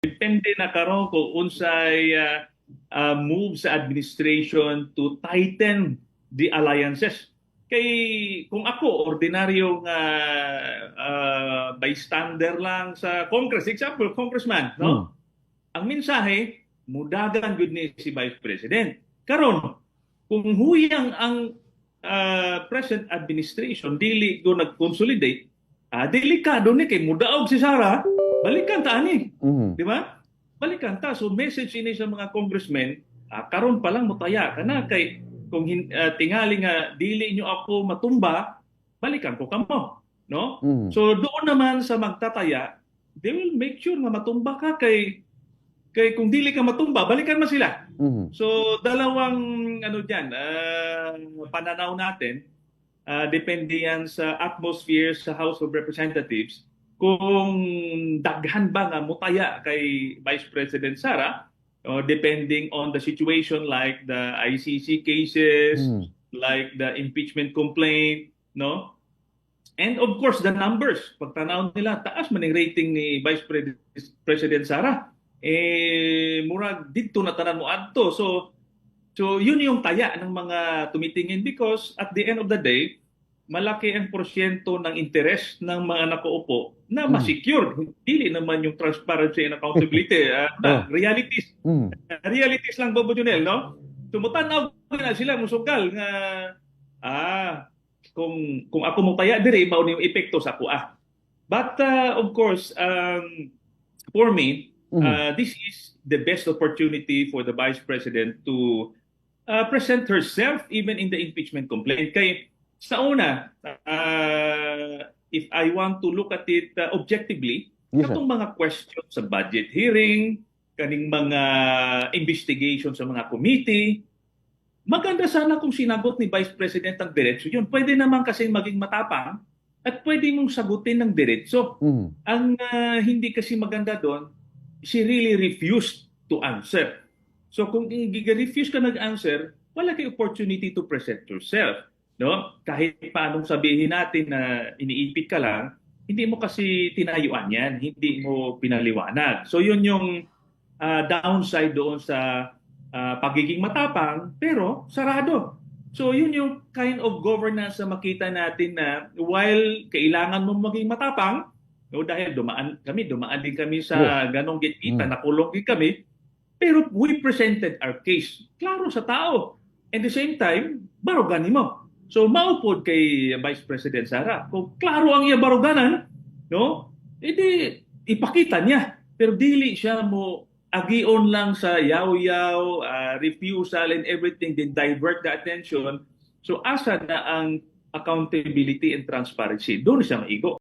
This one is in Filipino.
depende na karon kung unsay move sa administration to tighten the alliances. Kay kung ako ordinaryong bystander lang sa Congress, example, congressman, Mm. no? Ang mensahe, mudagan gud ni si Vice President. Karon, kung huyang ang present administration dili go nag-consolidate, delikado ni kay mudaog si Sara, balikan ta ani. Mm. Di ba? Balikan ta. So message ini sa mga congressmen, karon pa lang mutaya kana kay kung tingali nga dili nyo ako matumba, balikan ko kamo, no? Mm. So doon naman sa magtataya, they will make sure nga matumba ka kay kung dili ka matumba, balikan mo sila. Mm. So dalawang ano diyan, pananaw natin, depende yan sa atmosphere sa House of Representatives kung daghan ba nga mutaya kay Vice President Sara, or depending on the situation like the ICC cases, Mm. like the impeachment complaint, no? And of course, the numbers. Pagtanaw nila, taas man ang rating ni Vice President Sara. Murag dito na tanan mo adto. So yun yung taya ng mga tumitingin because at the end of the day, malaki ang porsyento ng interest ng mga nakaupo na ma-secure. Dili naman yung transparency and accountability. Realities. Mm. Realities lang, Bobo Junel, no? Tumutanaw na sila, musugal nga, kung ako mong taya, dire, mao yung epekto sa ako. But of course, for me, this is the best opportunity for the Vice President to present herself even in the impeachment complaint. Kay sa una, if I want to look at it objectively, Yes, sir. katong mga questions sa budget hearing, kaning mga investigation sa mga committee, maganda sana kung sinagot ni Vice President ang diretso yun. Pwede naman kasi maging matapang at pwede mong sagutin ng diretso. Mm. Ang hindi kasi maganda doon, she really refused to answer. So kung refuse ka nag-answer, wala kay opportunity to present yourself. No? Kahit paanong sabihin natin na iniipit ka lang, hindi mo kasi tinayuan yan, hindi mo pinaliwanag. So yun yung downside doon sa pagiging matapang, pero sarado. So yun yung kind of governance na makita natin na while kailangan mo maging matapang, no, dahil dumaan din kami sa ganong gitgita, nakulong din kami, pero we presented our case klaro sa tao. And the same time, baruganin mo. So maupod kay Vice President Sara. Kung klaro ang iya baruganan, no? Edi ipakita niya. Pero dili siya mo agion lang sa yaw-yaw, refusal and everything, then divert the attention. So asa na ang accountability and transparency? Doon siya maigo.